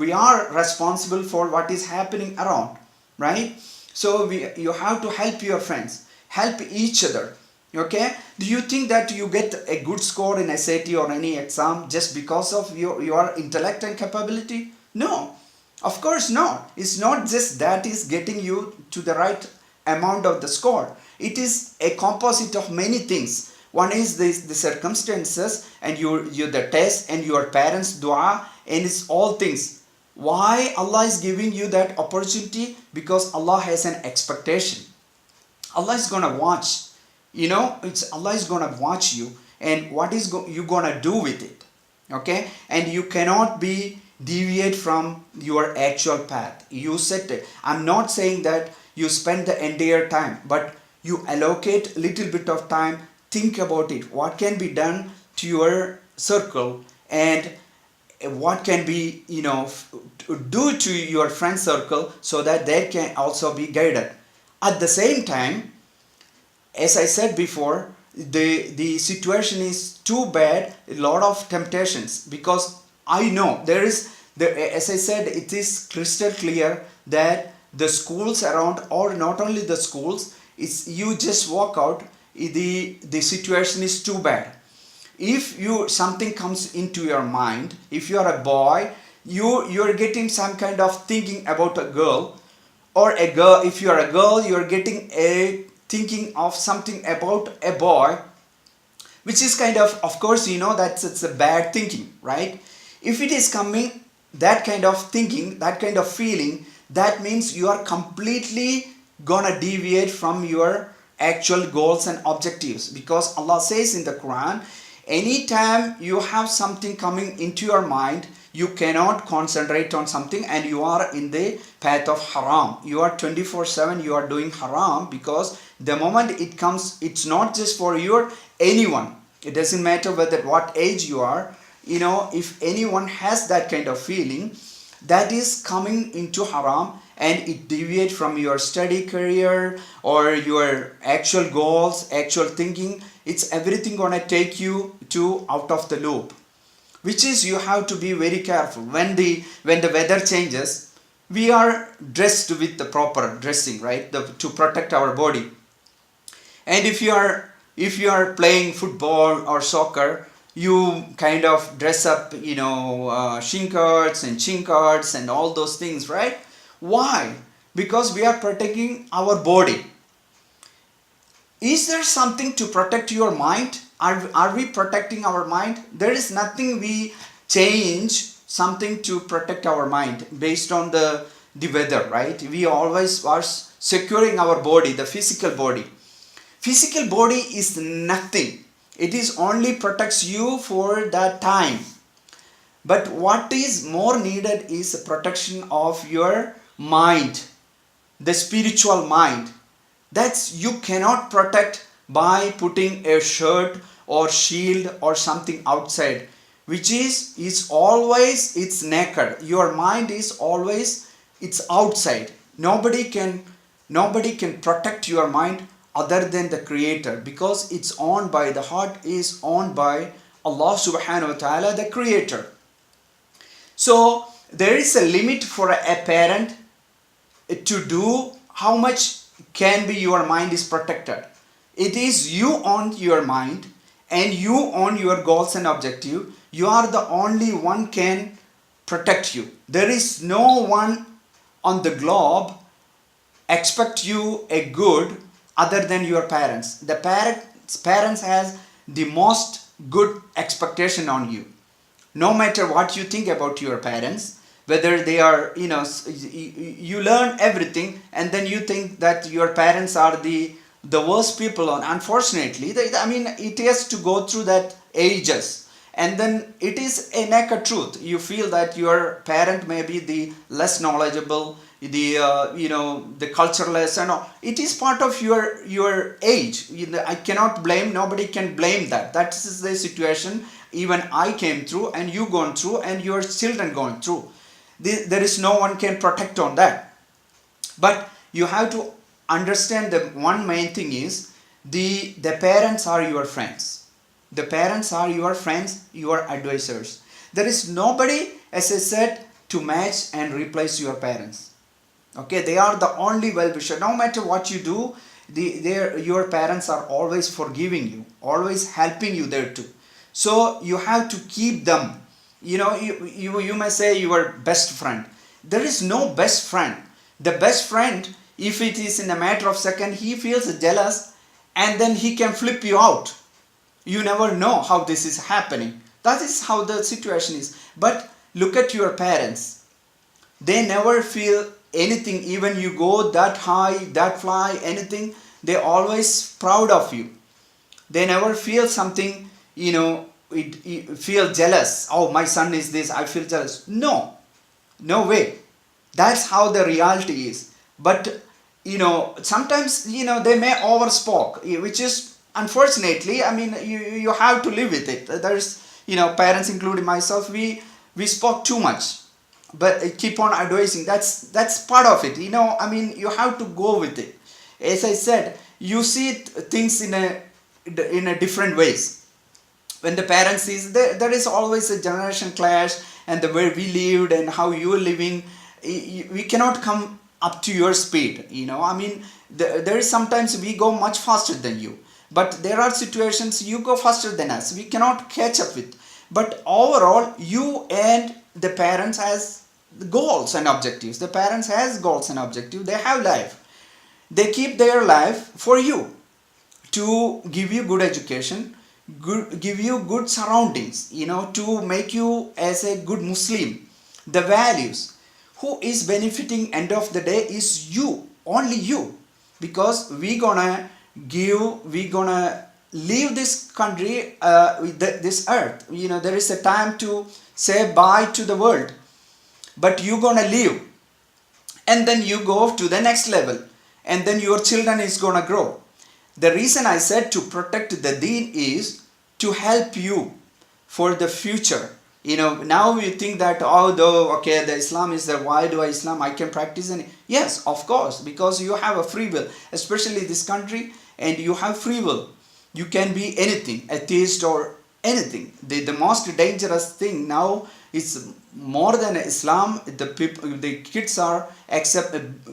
we are responsible for what is happening around, right? So you have to help your friends, help each other. Okay? Do you think that you get a good score in SAT or any exam just because of your intellect and capability? No, of course not. It's not just that is getting you to the right amount of the score. It is a composite of many things. One is the circumstances, and the test, and your parents' dua, and it's all things. Why Allah is giving you that opportunity? Because Allah has an expectation. Allah is gonna watch. Allah is gonna watch you, and what is you gonna do with it? Okay, and you cannot be deviate from your actual path. You set it. I'm not saying that you spend the entire time, but you allocate little bit of time. Think about it. What can be done to your circle, and what can be do to your friend circle, so that they can also be guided. At the same time, as I said before, the situation is too bad. A lot of temptations, because I know there is as I said, it is crystal clear that the schools around, or not only the schools, it's you just walk out, the situation is too bad. If something comes into your mind, if you are a boy, you're getting some kind of thinking about a girl, or a girl. If you are a girl, you're getting a thinking of something about a boy, which is kind of course that's it's a bad thinking, right? If it is coming, that kind of thinking, that kind of feeling, that means you are completely gonna deviate from your actual goals and objectives. Because Allah says in the Quran, anytime you have something coming into your mind, you cannot concentrate on something, and you are in the path of haram. You are 24/7, you are doing haram, because the moment it comes, it's not just for anyone. It doesn't matter whether what age you are. If anyone has that kind of feeling, that is coming into haram, and it deviates from your study career or your actual goals, actual thinking. It's everything gonna take you to out of the loop, which is you have to be very careful. When the weather changes, we are dressed with the proper dressing, right, to protect our body. And if you are playing football or soccer, you kind of dress up, shin guards and chin guards and all those things, right? Why? Because we are protecting our body. Is there something to protect your mind? Are we protecting our mind? There is nothing. We change something to protect our mind based on the weather, right? We always are securing our body, the physical body. Physical body is nothing. It is only protects you for that time. But what is more needed is protection of your mind, the spiritual mind. That's you cannot protect by putting a shirt or shield or something outside, which is always it's naked. Your mind is always it's outside. Nobody can protect your mind other than the creator, because it's owned by the heart is owned by Allah subhanahu wa ta'ala, the creator. So there is a limit for a parent to do how much can be your mind is protected. It is you own your mind and you own your goals and objective. You are the only one can protect you. There is no one on the globe expect you a good other than your parents. The parents has the most good expectation on you. No matter what you think about your parents, whether they are, you learn everything and then you think that your parents are the worst people on. Unfortunately, it has to go through that ages, and then it is a naked truth. You feel that your parent may be the less knowledgeable, the the cultureless, and all. It is part of your age. I cannot blame. Nobody can blame that. That is the situation. Even I came through, and you gone through, and your children gone through. There is no one can protect on that. But you have to understand that one main thing is the parents are your friends. The parents are your friends, your advisors. There is nobody, as I said, to match and replace your parents. Okay, they are the only well-wisher. No matter what you do, your parents are always forgiving you, always helping you there too. So you have to keep them. You may say your best friend. There is no best friend. The best friend, if it is in a matter of second, he feels jealous and then he can flip you out. You never know how this is happening. That is how the situation is. But look at your parents. They never feel anything. Even you go that high, that fly, anything, they always proud of you. They never feel something, feel jealous. Oh, my son is this, I feel jealous. No way. That's how the reality is. But sometimes they may overspoke, which is unfortunately, you have to live with it. There's parents, including myself, we spoke too much, but keep on advising. That's part of it. You have to go with it. As I said, you see things in a different ways. When the parents sees, there is always a generation clash, and the way we lived and how you are living, we cannot come up to your speed. There is sometimes we go much faster than you, but there are situations you go faster than us. We cannot catch up with. But overall, you and the parents has goals and objectives. The parents has goals and objectives. They have life. They keep their life for you, to give you good education, give you good surroundings, to make you as a good Muslim. The values. Who is benefiting end of the day is you, only you, because we gonna leave this country, this earth. There is a time to say bye to the world, but you gonna leave, and then you go to the next level, and then your children is gonna grow. The reason I said to protect the deen is to help you for the future. Now you think that, oh, though, okay, the Islam is there, why do I can practice any? Yes, of course, because you have a free will, especially this country, and you have free will. You can be anything, atheist or anything. The most dangerous thing now is more than Islam. The kids are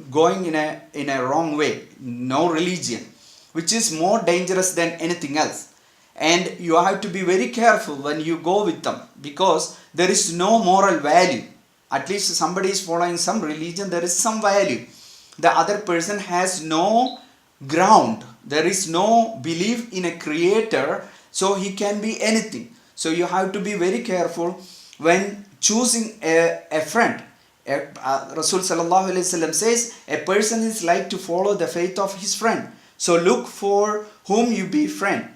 going in a wrong way, no religion, which is more dangerous than anything else. And you have to be very careful when you go with them, because there is no moral value. At least somebody is following some religion, there is some value. The other person has no ground, there is no belief in a creator, so he can be anything. So you have to be very careful when choosing a friend. Rasul sallallahu alaihi wasallam says a person is like to follow the faith of his friend. So look for whom you befriend.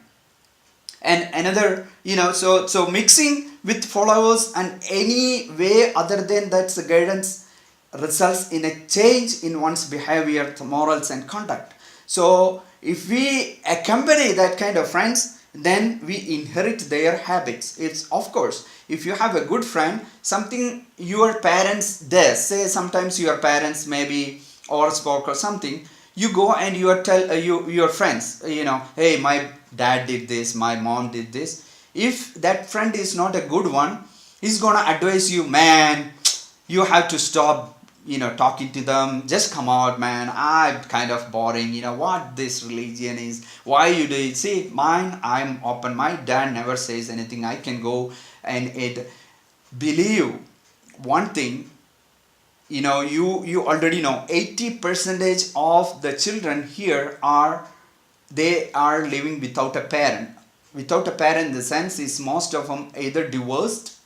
And another, so mixing with followers and any way other than that's the guidance results in a change in one's behavior, morals and conduct. So if we accompany that kind of friends, then we inherit their habits. It's, of course, if you have a good friend, something your parents does, say sometimes your parents maybe overspoke or something, you go and you tell your friends, hey, my dad did this, my mom did this. If that friend is not a good one, he's gonna advise you, man, you have to stop talking to them, just come out, man, I'm kind of boring, what this religion is, why you do it. See, mine, I'm open, my dad never says anything, I can go and believe one thing. You already know 80% of the children here are living without a parent. Without a parent in the sense is most of them either divorced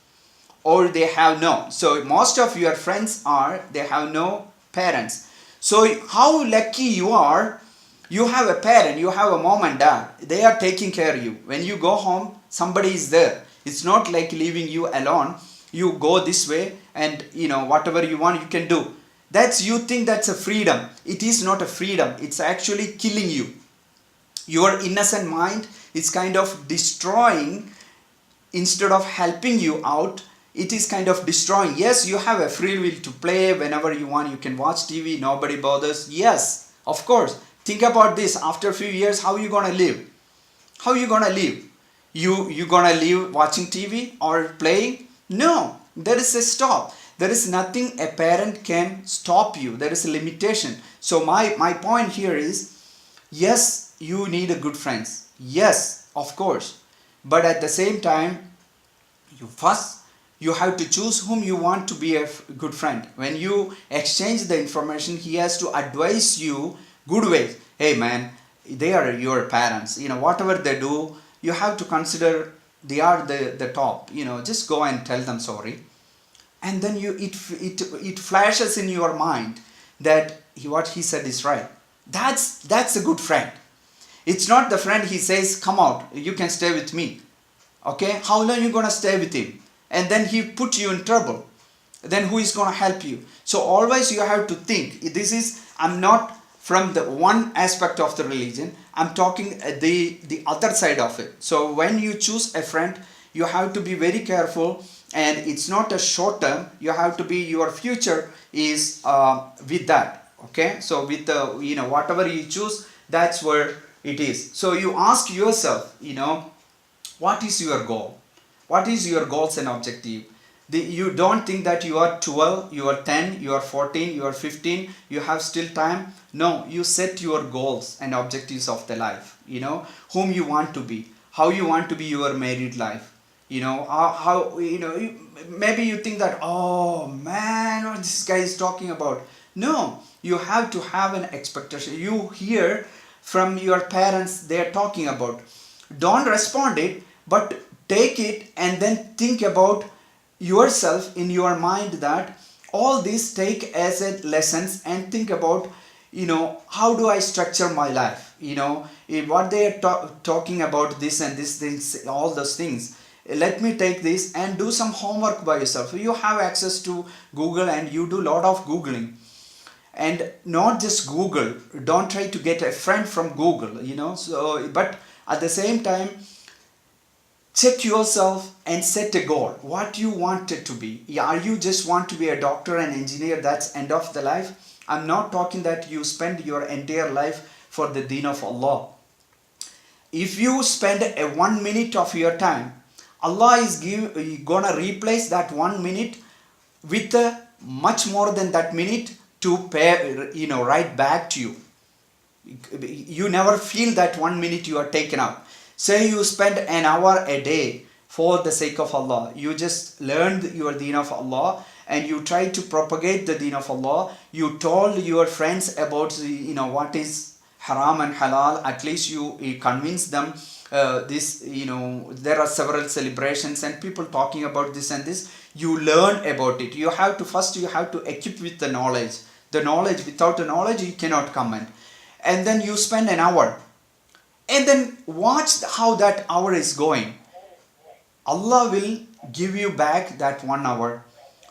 or they have no. So most of your friends they have no parents. So how lucky you are, you have a parent, you have a mom and dad. They are taking care of you. When you go home, somebody is there. It's not like leaving you alone. You go this way and whatever you want you can do. You think that's a freedom. It is not a freedom. It's actually killing you. Your innocent mind is kind of destroying instead of helping you out. It is kind of destroying. Yes, you have a free will to play whenever you want. You can watch TV, nobody bothers. Yes, of course. Think about this. After a few years, how are you gonna live? How are you gonna live? You gonna live watching TV or playing? No, there is a stop. There is nothing a parent can stop you. There is a limitation. So my point here is, yes, you need a good friends. Yes, of course. But at the same time, you have to choose whom you want to be a good friend. When you exchange the information, he has to advise you good ways. Hey man, they are your parents. Whatever they do, you have to consider they are the top. Just go and tell them sorry. And then it flashes in your mind that what he said is right. That's a good friend. It's not the friend he says, come out, you can stay with me. Okay, how long are you gonna stay with him? And then he put you in trouble. Then who is gonna help you? So always you have to think. I'm not from the one aspect of the religion. I'm talking the other side of it. So when you choose a friend, you have to be very careful. And it's not a short term. You have to be, your future is with that. Okay, so with the whatever you choose, that's where it is. So you ask yourself, what is your goal? What is your goals and objective? You don't think that you are 12, you are 10, you are 14, you are 15, you have still time. No, you set your goals and objectives of the life. Whom you want to be, how you want to be your married life. Maybe you think that, oh man, what this guy is talking about. No, you have to have an expectation. You hear from your parents, they are talking about. Don't respond it, but take it and then think about yourself in your mind, that all this take as a lessons, and think about, how do I structure my life? What they are talking about, this and this things, all those things. Let me take this and do some homework by yourself. You have access to Google and you do a lot of Googling. And not just Google, don't try to get a friend from Google, but at the same time, check yourself and set a goal. What you want it to be. Are you just want to be a doctor and engineer? That's end of the life. I'm not talking that you spend your entire life for the deen of Allah. If you spend a 1 minute of your time, Allah is gonna replace that 1 minute with much more than that minute to pay, right back to you. You never feel that 1 minute you are taken out. Say you spend an hour a day for the sake of Allah. You just learned your deen of Allah and you try to propagate the deen of Allah. You told your friends about what is haram and halal. At least you convince them there are several celebrations and people talking about this and this. You learn about it. You have to equip with the knowledge. The knowledge, without the knowledge you cannot comment. And then you spend an hour and then watch how that hour is going. Allah will give you back that 1 hour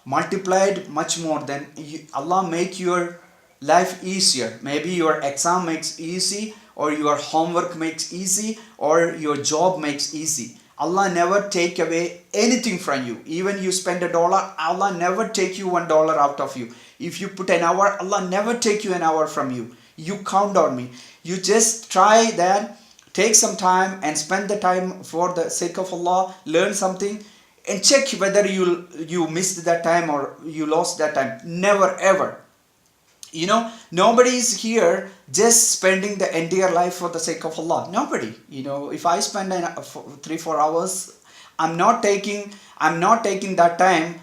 multiplied much more than Allah make your life easier. Maybe your exam makes easy, or your homework makes easy, or your job makes easy. Allah never take away anything from you. Even you spend $1, Allah never take you $1 out of you. If you put an hour, Allah never take you an hour from you. You count on me. You just try that. Take some time and spend the time for the sake of Allah. Learn something and check whether you missed that time or you lost that time. Never ever. Nobody is here just spending the entire life for the sake of Allah. Nobody. If I spend 3-4 hours, I'm not taking that time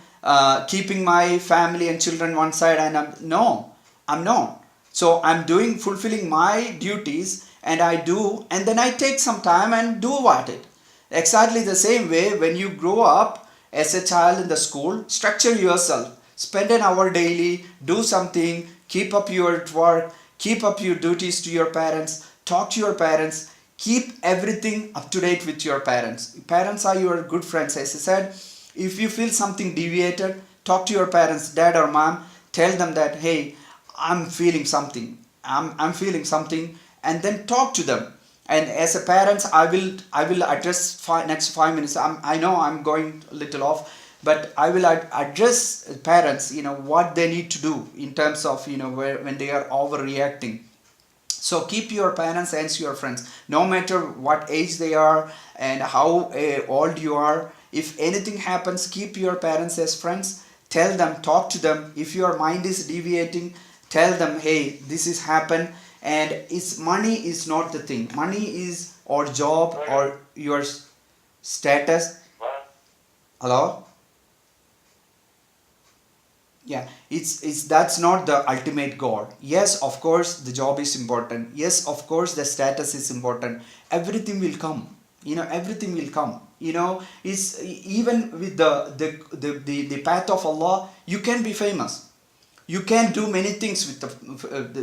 keeping my family and children one side, and I'm not. So I'm fulfilling my duties, and I do, and then I take some time and do what it. Exactly the same way, when you grow up as a child in the school, structure yourself. Spend an hour daily, do something, keep up your work, keep up your duties to your parents, talk to your parents, keep everything up to date with your parents. Parents are your good friends. As I said, if you feel something deviated, talk to your parents, dad or mom, tell them that, hey, I'm feeling something. I'm feeling something, and then talk to them. And as a parent, I will address next 5 minutes. I know I'm going a little off, but I will address parents. What they need to do in terms of when they are overreacting. So keep your parents as your friends, no matter what age they are and how old you are. If anything happens, keep your parents as friends. Tell them, talk to them. If your mind is deviating, tell them, hey, this has happened, and money is not the thing. Money is, or job, or your status. Hello? Yeah, it's that's not the ultimate goal. Yes, of course the job is important. Yes, of course the status is important. Everything will come. Everything will come. It's even with the path of Allah, you can be famous. You can do many things with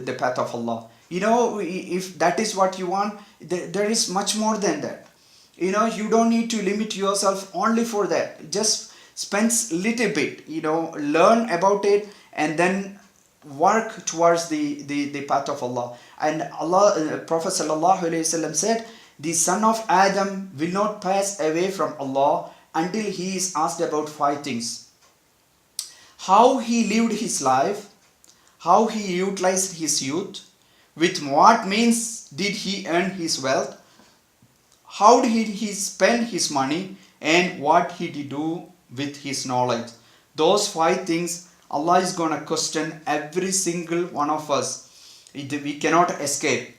the path of Allah. If that is what you want, there is much more than that. You don't need to limit yourself only for that. Just spend little bit, learn about it, and then work towards the path of Allah. And Prophet sallallahu alaihi wasallam said, the son of Adam will not pass away from Allah until he is asked about 5 things. How he lived his life, how he utilized his youth, with what means did he earn his wealth, how did he spend his money, and what he did do with his knowledge. Those 5 things Allah is going to question every single one of us. We cannot escape.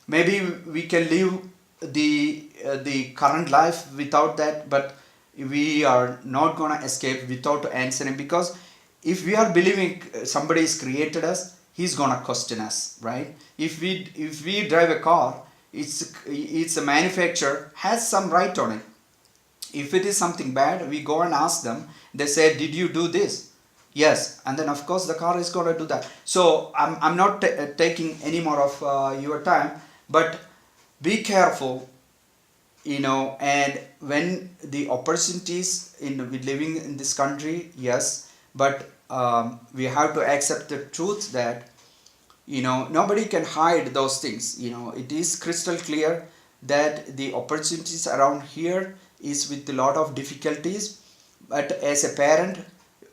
Maybe we can live the current life without that, but we are not going to escape without answering, because if we are believing somebody has created us, he's going to question us, right? If we drive a car, it's a manufacturer has some right on it. If it is something bad, we go and ask them. They say, did you do this? Yes. And then of course the car is going to do that. So I'm not taking any more of your time, but be careful. And when the opportunities with living in this country, yes, but we have to accept the truth that nobody can hide those things. It is crystal clear that the opportunities around here is with a lot of difficulties, but as a parent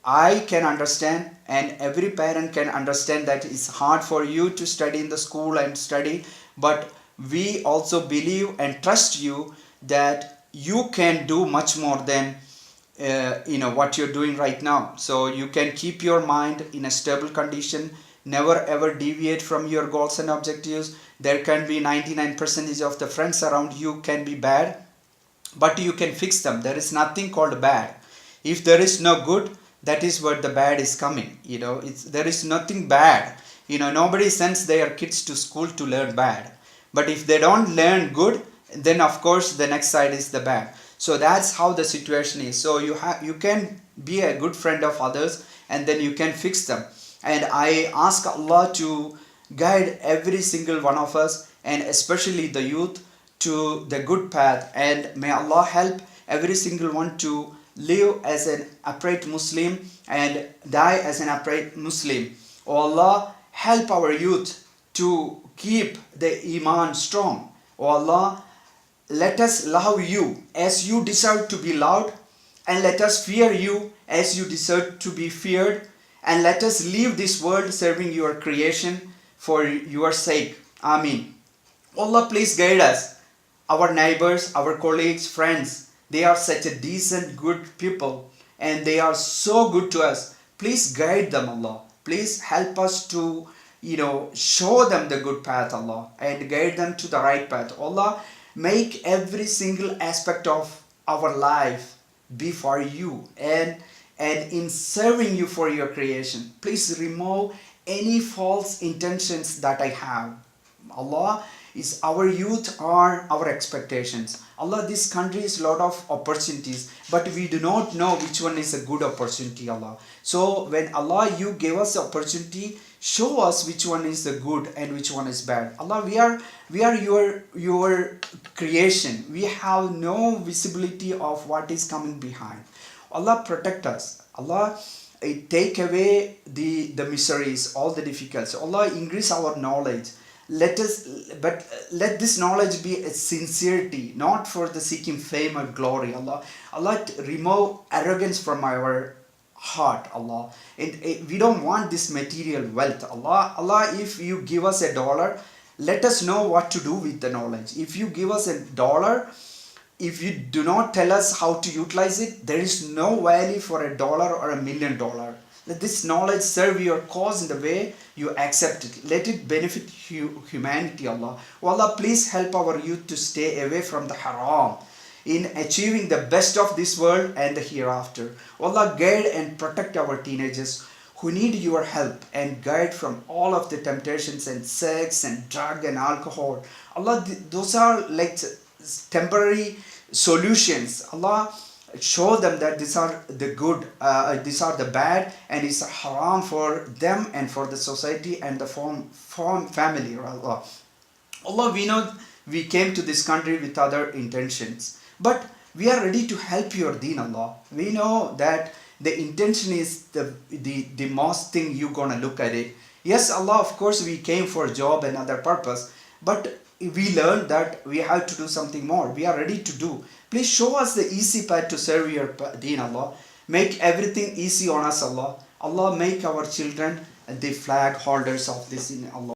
I can understand, and every parent can understand, that it's hard for you to study in the school and study, but we also believe and trust you that you can do much more than what you're doing right now. So you can keep your mind in a stable condition, never ever deviate from your goals and objectives. There can be 99% of the friends around you can be bad, but you can fix them. There is nothing called bad. If there is no good, that is where the bad is coming. There is nothing bad. Nobody sends their kids to school to learn bad, but if they don't learn good, then of course the next side is the bad. So that's how the situation is. So you can be a good friend of others, and then you can fix them. And I ask Allah to guide every single one of us, and especially the youth, to the good path, and may Allah help every single one to live as an upright Muslim and die as an upright Muslim. Oh Allah, help our youth to keep the Iman strong. Oh Allah, let us love you as you deserve to be loved, and let us fear you as you deserve to be feared, and let us leave this world serving your creation for your sake. Ameen. Allah, please guide us, our neighbors, our colleagues, friends. They are such a decent, good people, and they are so good to us. Please guide them, Allah. Please help us to, show them the good path, Allah, and guide them to the right path. Allah, make every single aspect of our life be for you, and in serving you for your creation. Please remove any false intentions that I have. Allah, is our youth are our expectations. Allah, this country is a lot of opportunities, but we do not know which one is a good opportunity, Allah. So when Allah, you gave us the opportunity, show us which one is the good and which one is bad. Allah, we are your creation. We have no visibility of what is coming behind. Allah, protect us. Allah, take away the miseries, all the difficulties. Allah, increase our knowledge. Let this knowledge be a sincerity, not for the seeking fame or glory. Allah, remove arrogance from our heart, Allah. And we don't want this material wealth, Allah, if you give us $1, let us know what to do with the knowledge. If you give us $1, if you do not tell us how to utilize it, there is no value for $1 or $1,000,000. Let this knowledge serve your cause in the way you accept it. Let it benefit humanity, Allah. Oh Allah, please help our youth to stay away from the haram in achieving the best of this world and the hereafter. Oh Allah, guide and protect our teenagers who need your help, and guide from all of the temptations and sex and drug and alcohol. Allah, those are like temporary solutions. Allah, show them that these are the good, these are the bad, and it's haram for them and for the society and the family. Allah, we know we came to this country with other intentions, but we are ready to help your deen, Allah. We know that the intention is the most thing you're gonna look at it. Yes, Allah, of course we came for a job and other purpose, but we learned that we have to do something more. We are ready to do. Please show us the easy path to serve your deen, Allah. Make everything easy on us, Allah. Allah, make our children the flag holders of this in Allah.